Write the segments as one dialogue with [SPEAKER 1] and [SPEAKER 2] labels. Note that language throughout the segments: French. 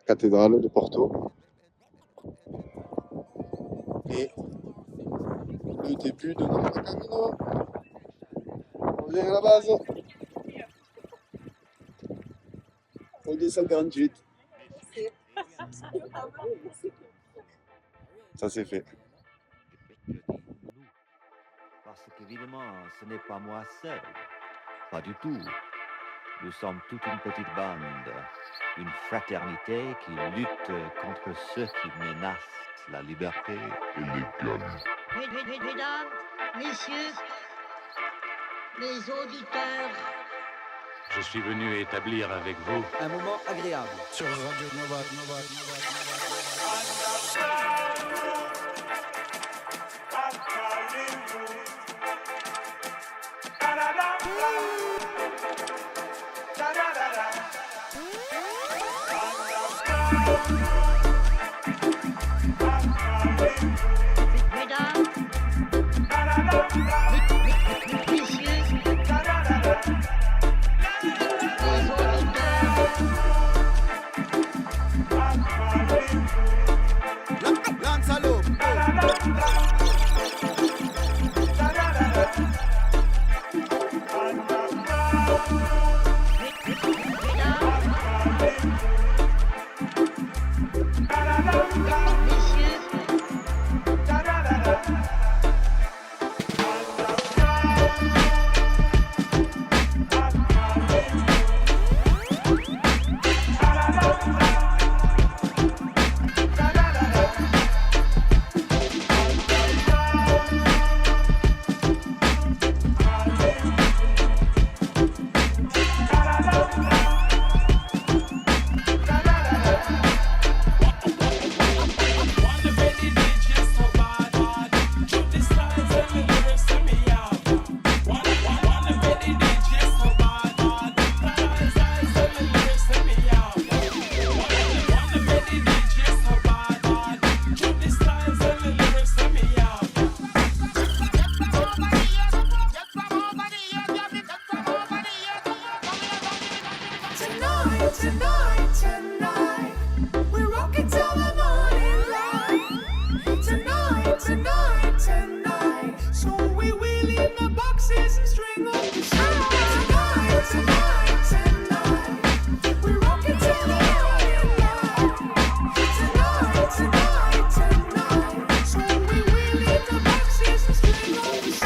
[SPEAKER 1] cathédrale de Porto. Et le début de notre camino. On vient à la base. On descend 48. Ça c'est fait.
[SPEAKER 2] Parce qu'évidemment, ce n'est pas moi seul. Pas du tout. Nous sommes toute une petite bande. Une fraternité qui lutte contre ceux qui menacent la liberté et l'égalité.
[SPEAKER 3] Mesdames, messieurs, mes auditeurs,
[SPEAKER 4] Je suis venu établir avec vous
[SPEAKER 5] un moment agréable.
[SPEAKER 6] Sur Radio Nova.
[SPEAKER 3] mesdames, messieurs, mes auditeurs,
[SPEAKER 5] Lanzalo.
[SPEAKER 7] Tonight, we rock it till the morning light. Tonight, so we wheel in the boxes and string up the show. Tonight, we rock it till the morning light. Tonight, so we wheel in the boxes and string up the show.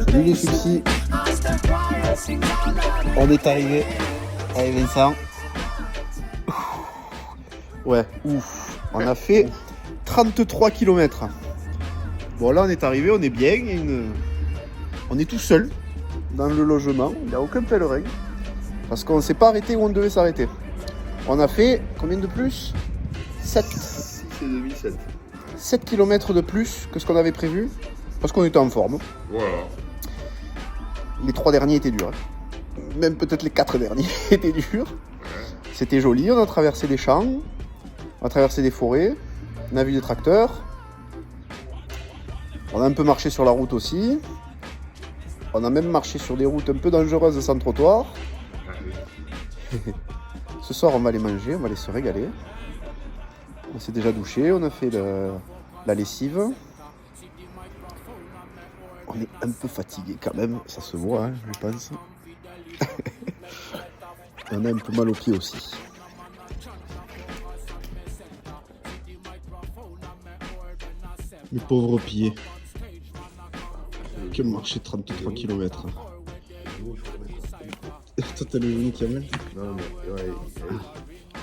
[SPEAKER 1] Salut les succès. On est arrivé. Allez Vincent. Ouais, ouf. On a fait 33 km. Bon là on est arrivé, on est bien. On est tout seul dans le logement. Il n'y a aucun pèlerin. Parce qu'on ne s'est pas arrêté où on devait s'arrêter. On a fait combien de plus 7.
[SPEAKER 6] C'est 2007.
[SPEAKER 1] 7 km de plus que ce qu'on avait prévu. Parce qu'on était en forme.
[SPEAKER 6] Voilà.
[SPEAKER 1] Les 3 derniers étaient durs. Même peut-être les 4 derniers étaient durs. C'était joli, on a traversé des champs, on a traversé des forêts, on a vu des tracteurs. On a un peu marché sur la route aussi. On a même marché sur des routes un peu dangereuses sans trottoir. Ce soir on va aller manger, on va aller se régaler. On s'est déjà douché, on a fait la lessive. On est un peu fatigué quand même, ça se voit, hein, je pense. On a un peu mal aux pieds aussi. Mes pauvres pieds. Qui ont marché 33 km. Toi, t'as le genou qui a mal.
[SPEAKER 6] Non, mais ouais.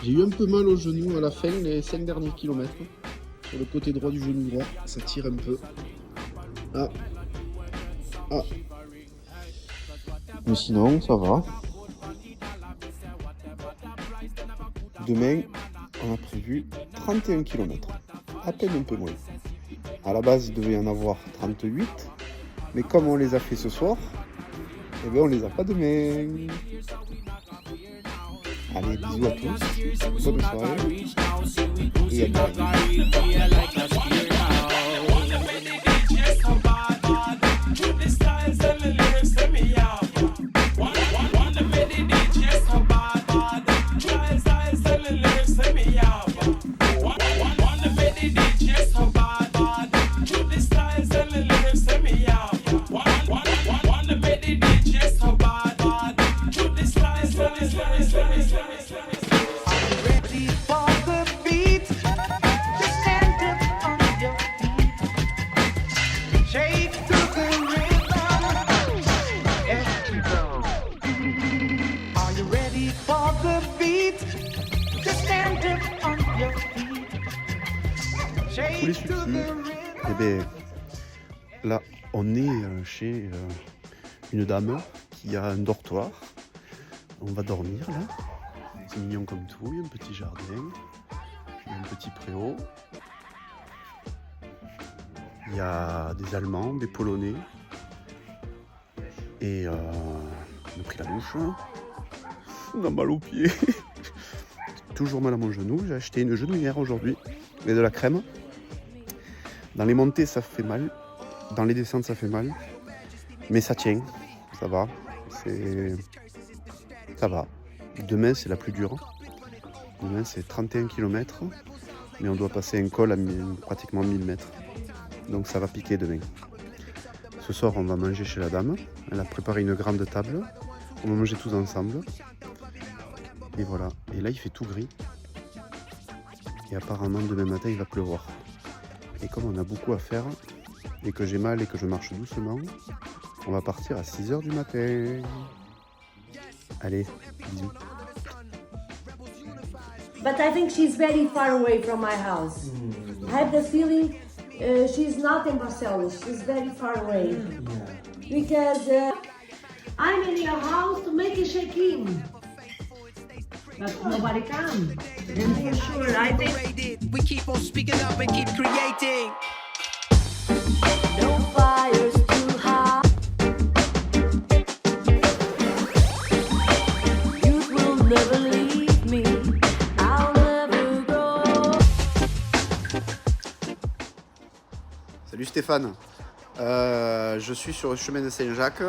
[SPEAKER 1] J'ai eu un peu mal au genou à la fin, les 5 derniers kilomètres. Sur le côté droit du genou droit, ça tire un peu. Ah. Mais sinon, ça va. Demain, on a prévu 31 km. À peine un peu moins. À la base, il devait y en avoir 38. Mais comme on les a fait ce soir, eh bien on les a pas demain. Allez, bisous à tous. Bonne soirée. Et à demain. Tous les soucis. Eh bien, là, on est chez une dame qui a un dortoir. On va dormir là. C'est mignon comme tout. Il y a un petit jardin, il y a un petit préau. Il y a des Allemands, des Polonais. Et on a pris la douche. On a mal aux pieds. Toujours mal à mon genou. J'ai acheté une genouillère aujourd'hui et de la crème. Dans les montées, ça fait mal. Dans les descentes, ça fait mal. Mais ça tient. Ça va. Ça va. Demain, c'est la plus dure. Demain, c'est 31 km. Mais on doit passer un col à pratiquement 1000 mètres. Donc ça va piquer demain. Ce soir, on va manger chez la dame. Elle a préparé une grande table. On va manger tous ensemble. Et voilà. Et là, il fait tout gris. Et apparemment, demain matin, il va pleuvoir. Et comme on a beaucoup à faire, et que j'ai mal et que je marche doucement, on va partir à 6h du matin. Allez, bisous.
[SPEAKER 8] But I think she's very far away from my house. I have the feeling she's not in Barcelona. She's very far away. Because I'm in your house to make a check-in. But nobody comes. And for sure, I think
[SPEAKER 5] We keep on speaking up and keep creating.
[SPEAKER 8] no fire's too hot. You will never leave me. I'll never go.
[SPEAKER 1] Salut Stéphane. Je suis sur le chemin de Saint-Jacques.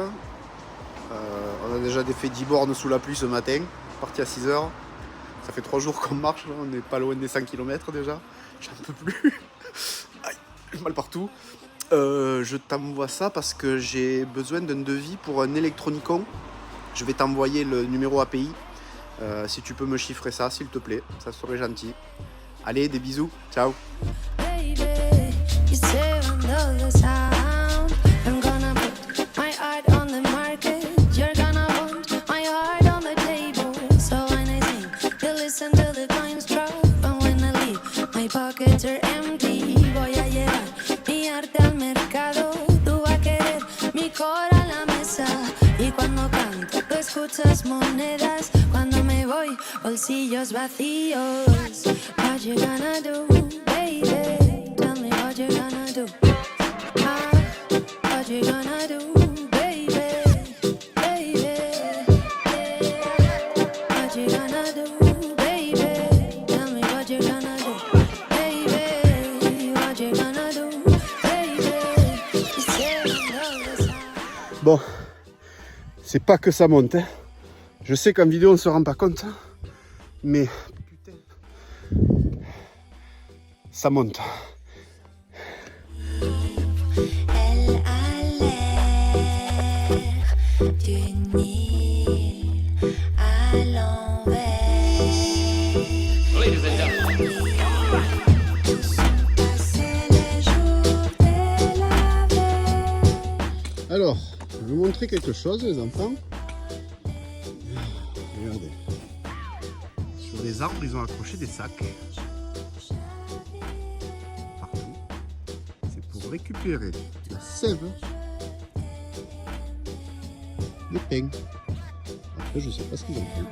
[SPEAKER 1] On a déjà fait 10 bornes sous la pluie ce matin. Parti à 6h. Ça fait 3 jours qu'on marche, là. On n'est pas loin des 100 km déjà. J'en peux plus. Aïe, j'ai mal partout. Je t'envoie ça parce que j'ai besoin d'un devis pour un Electronicon. Je vais t'envoyer le numéro API. Si tu peux me chiffrer ça, s'il te plaît, ça serait gentil. Allez, des bisous. Ciao.
[SPEAKER 7] Baby, you say under the sound. I'm gonna put my art on the market. You're gonna want my heart on the table. So when I sing, you listen to the coins drop. And when I leave, my pockets are empty. Voy a llevar mi arte al mercado. Tú vas a querer mi cora a la mesa. Y cuando canto, tú escuchas monedas. Cuando me voy, bolsillos vacíos. What you gonna do, baby? Tell me what you gonna do. What you gonna do, baby? Baby, what you gonna do, baby? Tell me what you gonna do, baby. What you gonna do, baby? You say all the time.
[SPEAKER 1] Bon, c'est pas que ça monte. Hein. Je sais qu'en vidéo on se rend pas compte, hein, mais putain, ça monte.
[SPEAKER 7] Elle a l'air d'une île à l'envers. Passez les jours
[SPEAKER 1] montrer quelque chose, les enfants. Regardez. Sur les arbres, ils ont accroché des sacs. Partout. C'est pour récupérer la sève des pins. Après, je sais pas ce qu'ils en font.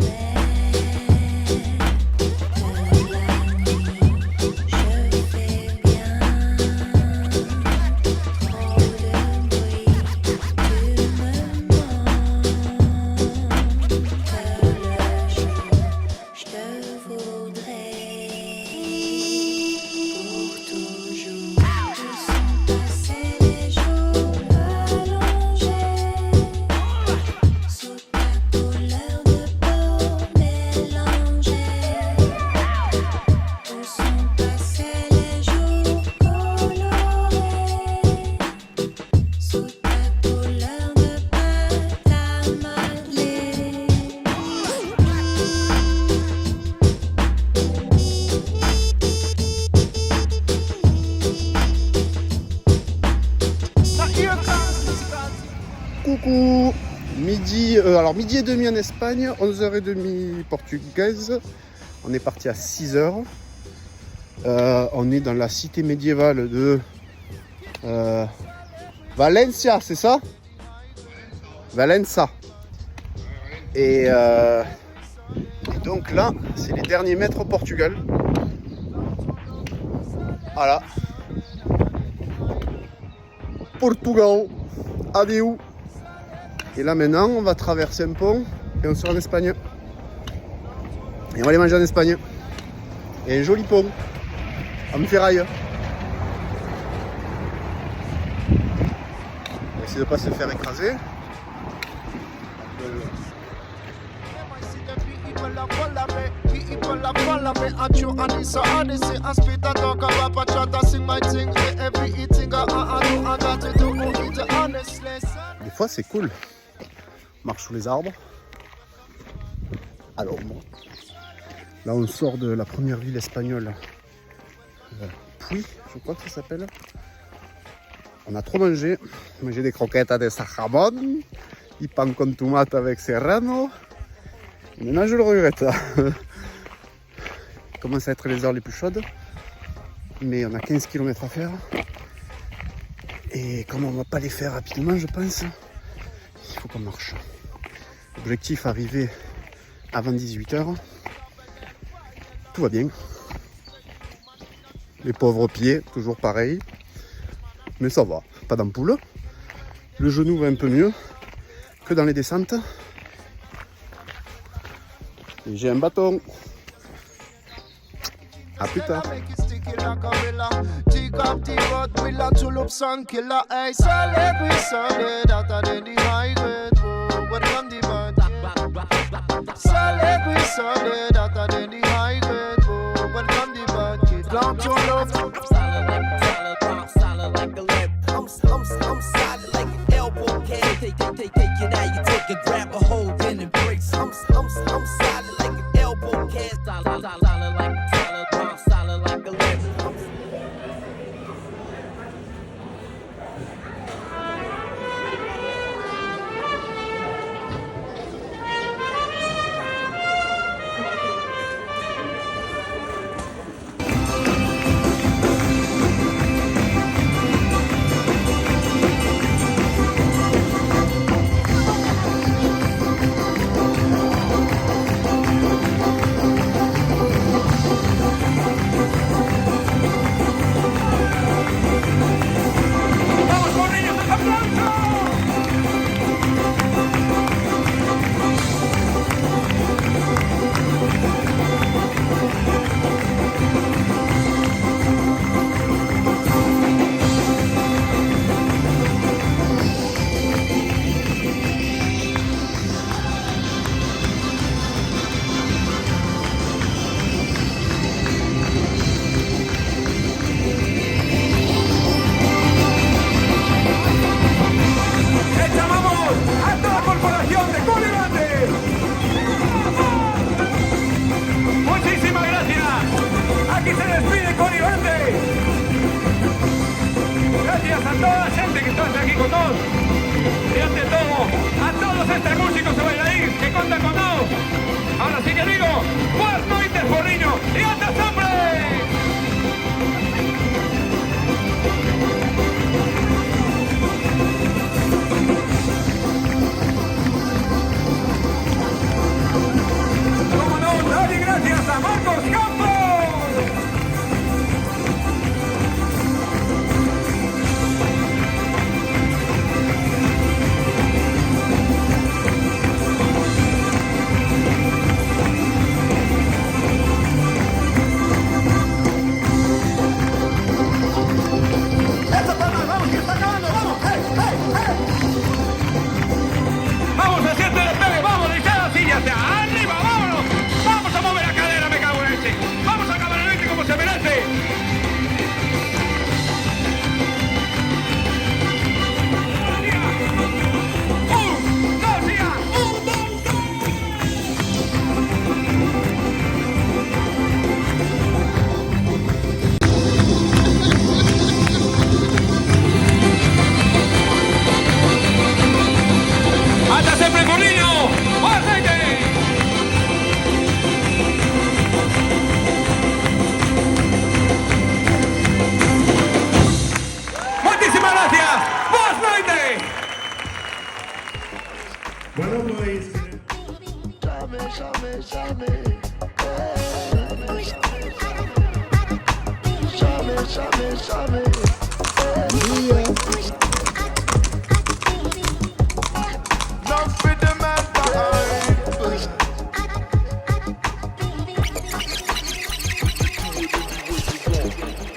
[SPEAKER 1] Coucou, midi et demi en Espagne, 11h30 portugaise. On est parti à 6h. On est dans la cité médiévale de Valencia, c'est ça? Valença. Et donc là, c'est les derniers mètres au Portugal. Voilà. Portugal. Adieu. Et là maintenant, on va traverser un pont et on sera en Espagne. Et on va aller manger en Espagne. Et un joli pont en ferraille. On va essayer de ne pas se faire écraser. Des fois c'est cool. On marche sous les arbres, à l'ombre. Là on sort de la première ville espagnole, Puy, je crois que ça s'appelle. On a trop mangé. Mangé des croquettes de sajamon, du pan con tomate avec serrano. Et maintenant je le regrette. Il commence à être les heures les plus chaudes. Mais on a 15 km à faire. Et comme on ne va pas les faire rapidement, je pense, il faut qu'on marche. Objectif, arriver avant 18h. Tout va bien. Les pauvres pieds, toujours pareil. Mais ça va, pas d'ampoule. Le genou va un peu mieux que dans les descentes. Et j'ai un bâton. A plus tard.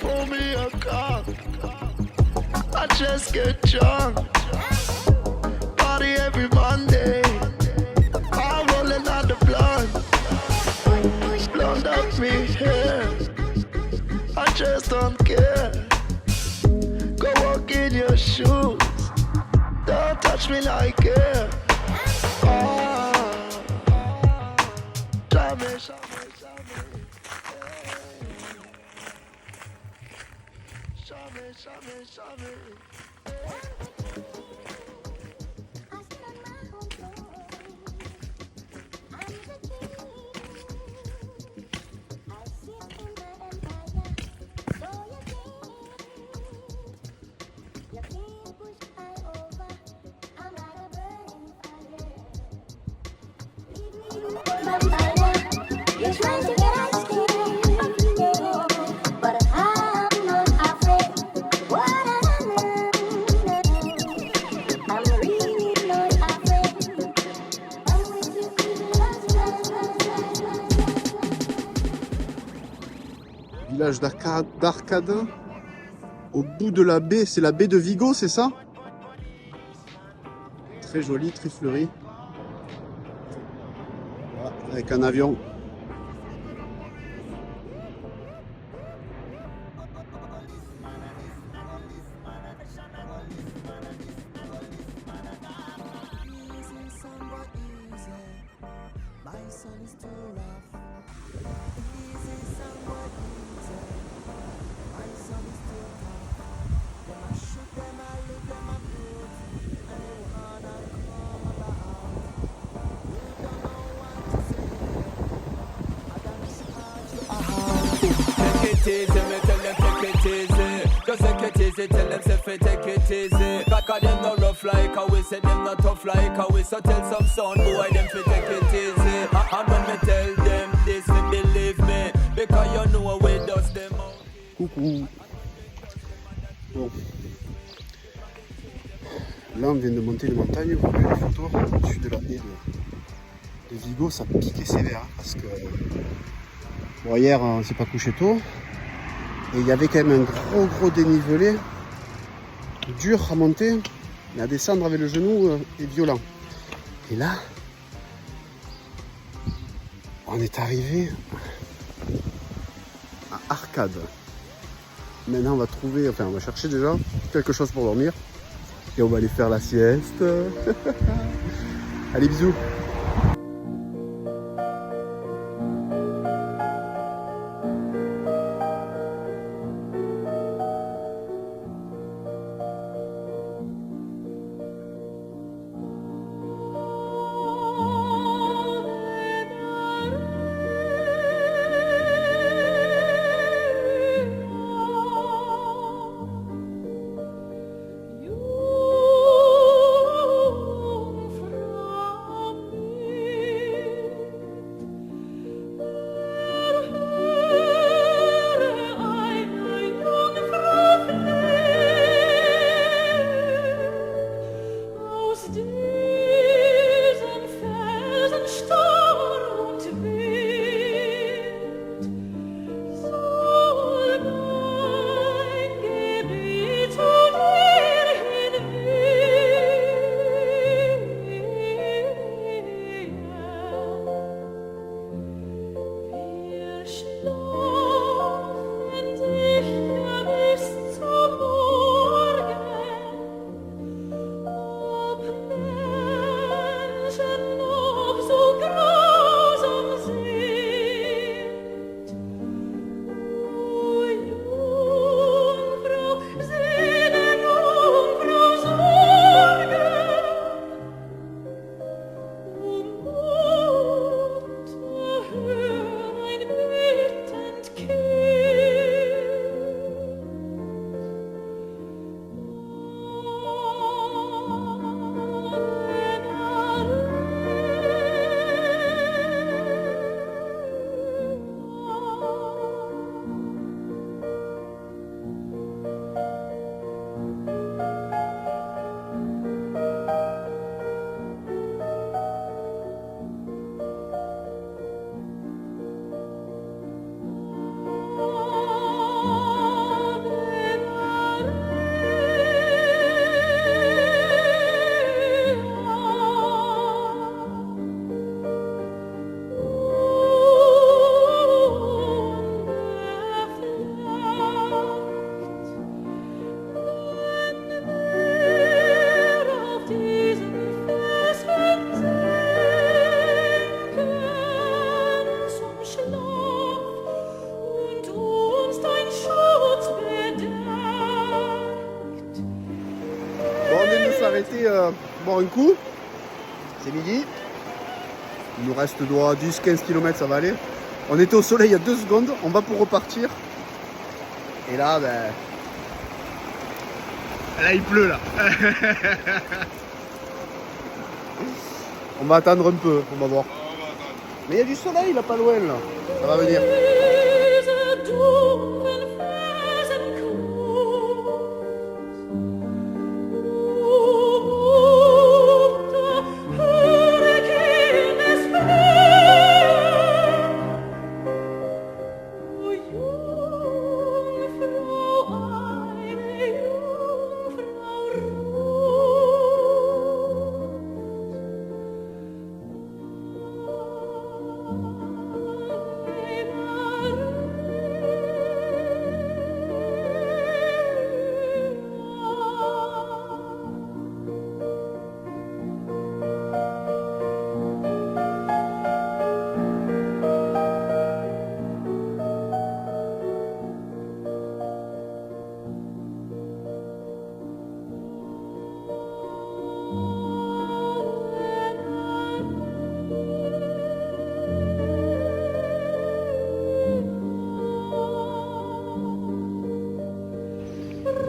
[SPEAKER 6] Pour me a car. I just get drunk. Party every Monday. I'm rolling on the blunt. Blonde up me hair. I just don't care. Go walk in your shoes. Don't touch me like it. Oh, jamais, jamais, jamais. Jamais, jamais, jamais.
[SPEAKER 7] You're trying to get ice cream, but I'm not afraid. What I'm really not afraid. I'm with you,
[SPEAKER 1] Village d'Arcade. Au bout de la baie, c'est la baie de Vigo, c'est ça? Très joli, très fleuri. Voilà, avec un avion.
[SPEAKER 5] Take it easy, me tell them take it easy. Just take it easy, tell them say fi take it easy. Cause them no rough like how we say them not tough like how we so tell some son boy them fi take it easy. And when me tell them this, me believe me, because you know we dust them out.
[SPEAKER 1] Coucou. Bon. Là, on vient de monter une montagne. Vous voyez les photos au-dessus de la baie de Vigo. Ça piquait sévère. Hein, parce que bon, hier, on s'est pas couché tôt. Et il y avait quand même un gros dénivelé. Dur à monter. Mais à descendre avec le genou est violent. Et là, on est arrivé à Arcade. Maintenant, on va trouver, enfin, on va chercher déjà quelque chose pour dormir. Et on va aller faire la sieste. Allez, bisous. aller boire un coup. C'est midi. Il nous reste 10-15 km, ça va aller. On était au soleil il y a 2 secondes, on va pour repartir. Et là, ben... Là, il pleut, là. On va attendre un peu, on va voir. Mais il y a du soleil, là, pas loin, là. Ça va venir.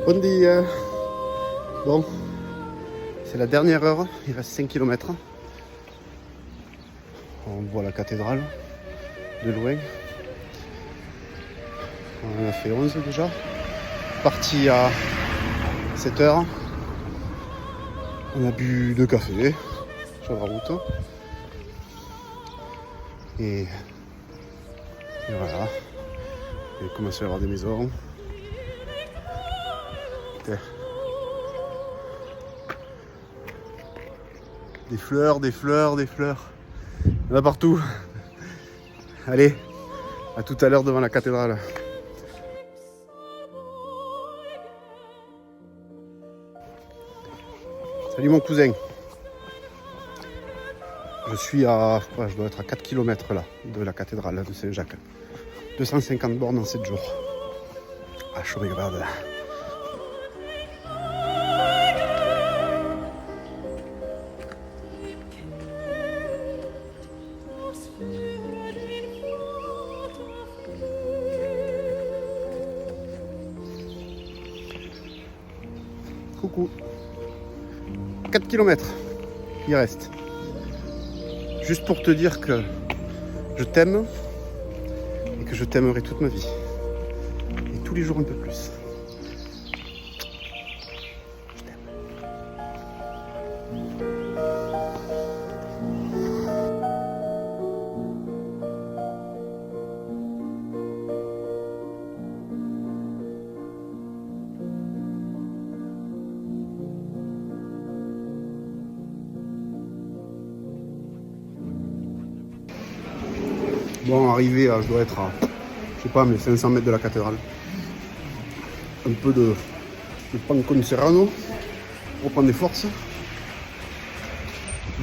[SPEAKER 1] Bon dia. Bon, c'est la dernière heure, il reste 5 km. On voit la cathédrale de loin. On en a fait 11 déjà. Parti à 7 h. On a bu 2 cafés sur la route. Et voilà. Il commence à y avoir des maisons. Des fleurs, des fleurs, des fleurs. Il y en a partout. Allez, à tout à l'heure devant la cathédrale. Salut mon cousin. Je suis à, je dois être à 4 km là, de la cathédrale de Saint-Jacques. 250 bornes en 7 jours. Ah, chaud grave. Coucou. 4 km, il reste. Juste pour te dire que je t'aime et que je t'aimerai toute ma vie. Et tous les jours un peu plus. Je t'aime. Bon, arrivé, je dois être à, je sais pas, mais 500 mètres de la cathédrale. Un peu de Pancon Serrano pour prendre des forces.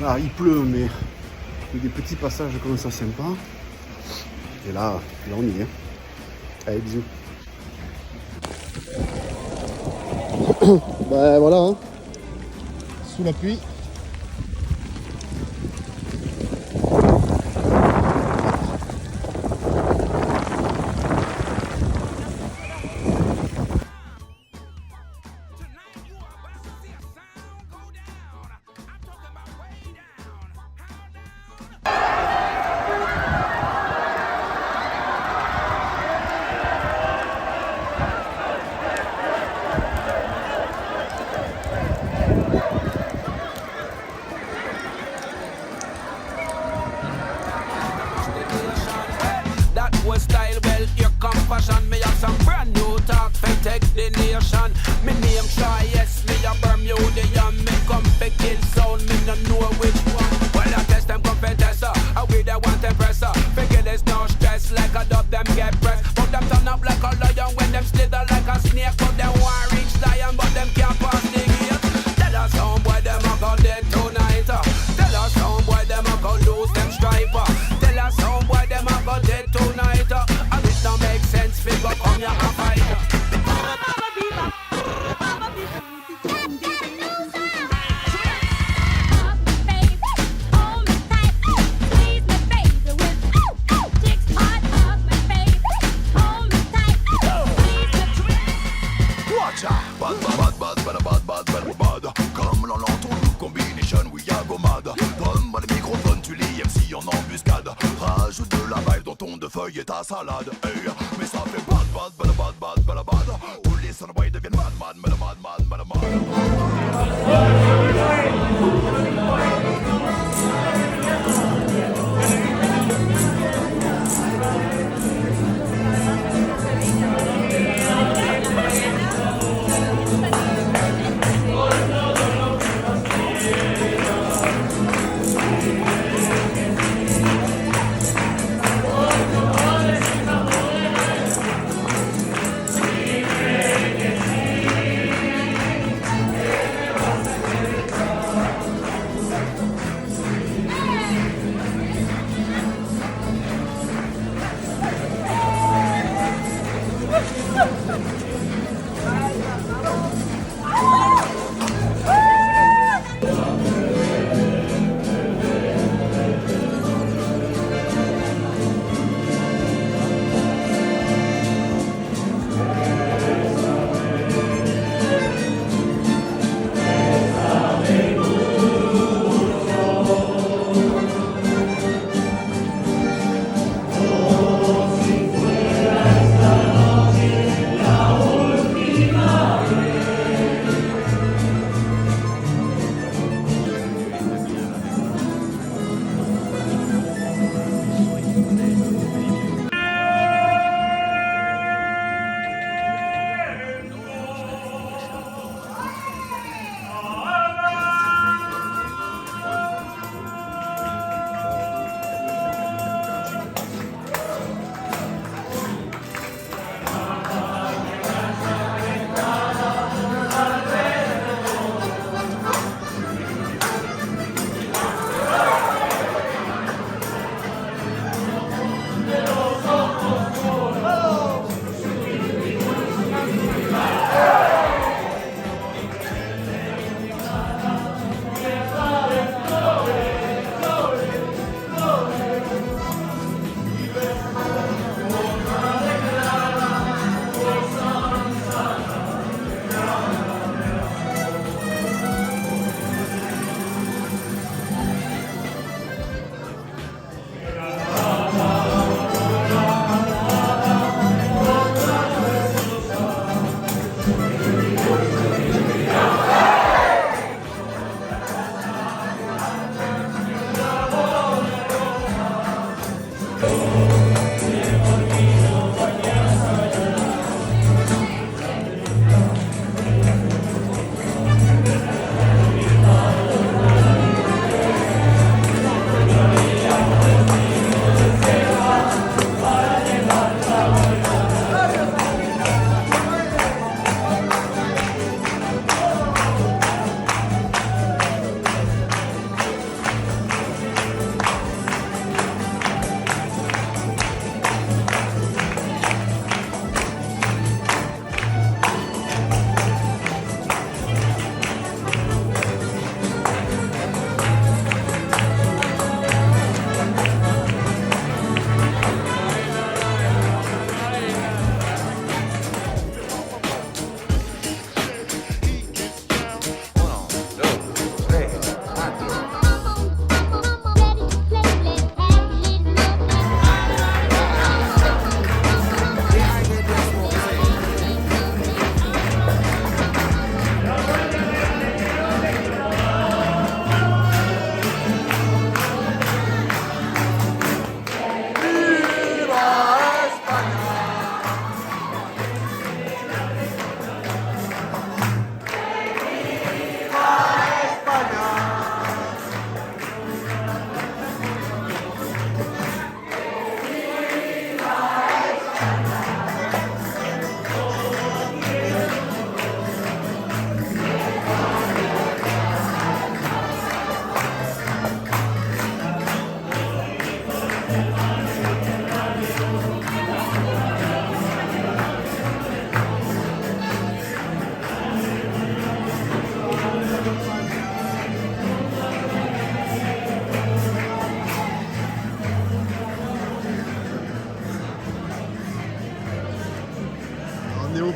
[SPEAKER 1] Là, il pleut, mais il y a des petits passages comme ça sympas. Et là on y est. Allez, bisous. Ben voilà, hein. Sous la pluie.
[SPEAKER 5] Me have some brand new talk for take the nation. Me name try, yes, me a Bermudian. Me come for kill sound, me no know which one. Well, I test them competessor, I with the one compressor. Figure there's no stress, like a dub them get pressed. But them turn up like a lion when them slither like a snake. But them want reach lion, but them can't pass the gate. Tell us homeboy, them a go dead tonight. Tell us homeboy, them a go lose them striper. Tell us homeboy, them a go dead tonight. And it don't make sense, figure come here and fight.
[SPEAKER 6] bâton de feuille et ta salade. Hey, mais ça fait bad, bad, bad, bad, bad, bad, bad. Tous les Sunboys deviennent mad, mad, mad, mad, mad, mad, mad.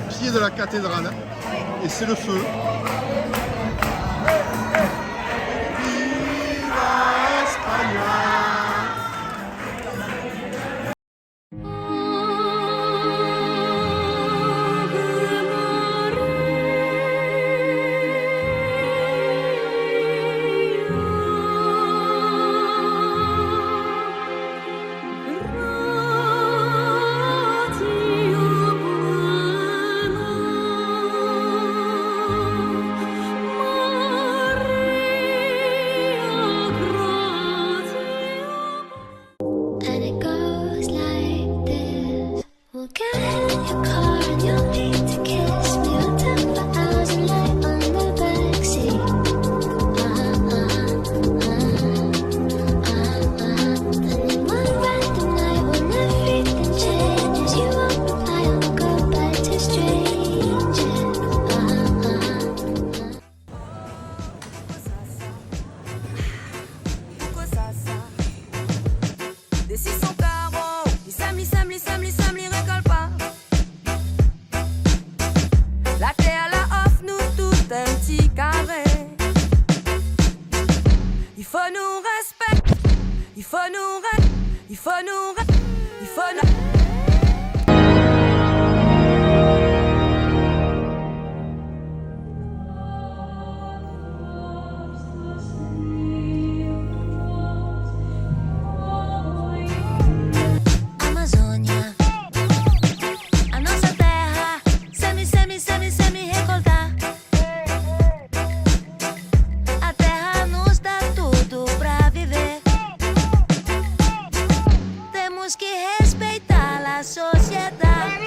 [SPEAKER 1] pied de la cathédrale et c'est le feu.
[SPEAKER 7] semli, récolte pas. La terre la offre nous tout un petit carré. Il faut nous respecter, il faut nous il faut nous il faut nous.
[SPEAKER 9] Amazônia, a nossa terra, semi recoltar. A terra nos dá tudo pra viver. Temos que respeitar a sociedade.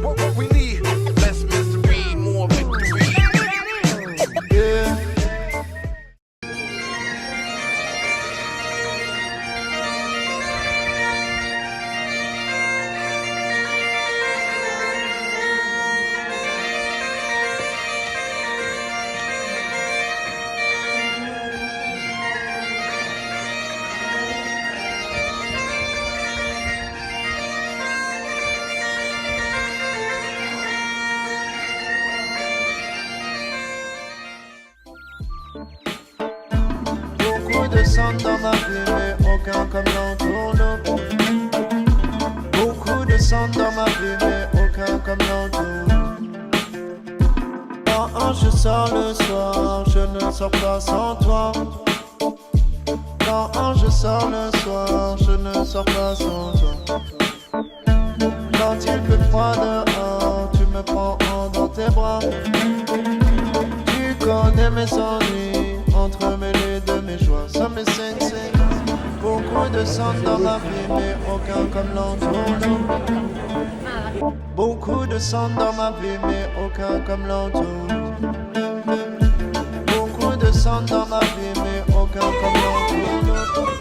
[SPEAKER 6] What we need, less mystery, more victory.
[SPEAKER 1] Yeah.
[SPEAKER 10] Beaucoup de sang dans ma vie, mais aucun comme l'entourloupe. Beaucoup de sang dans ma vie, mais aucun comme l'entourloupe. Quand je sors le soir, je ne sors pas sans toi. Quand je sors le soir, je ne sors pas sans toi. Quand il fait froid dehors, tu me prends dans tes bras. Tu connais mes ennuis, entremêlés de mes joies. Ça me sensei. Beaucoup de sang dans ma vie, mais aucun comme l'entourloupe. Beaucoup de sang dans ma vie, mais aucun comme l'entourloupe. Beaucoup de sang dans ma vie, mais aucun comme l'entourloupe.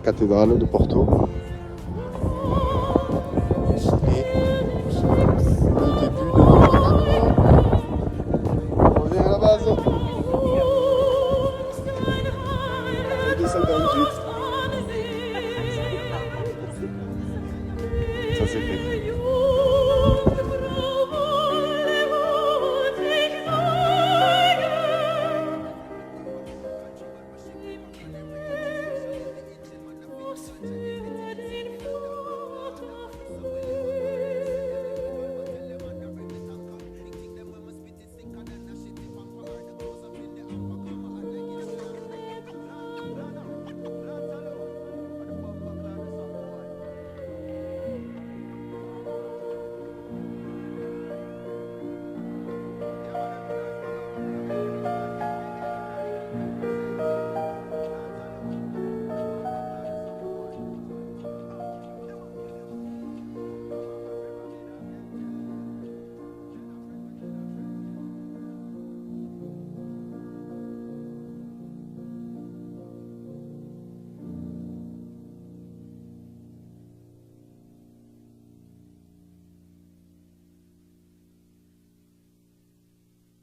[SPEAKER 1] Cathédrale de Porto. Et le début de notre randonnée. On revient à la base. 248. Ça c'est fait.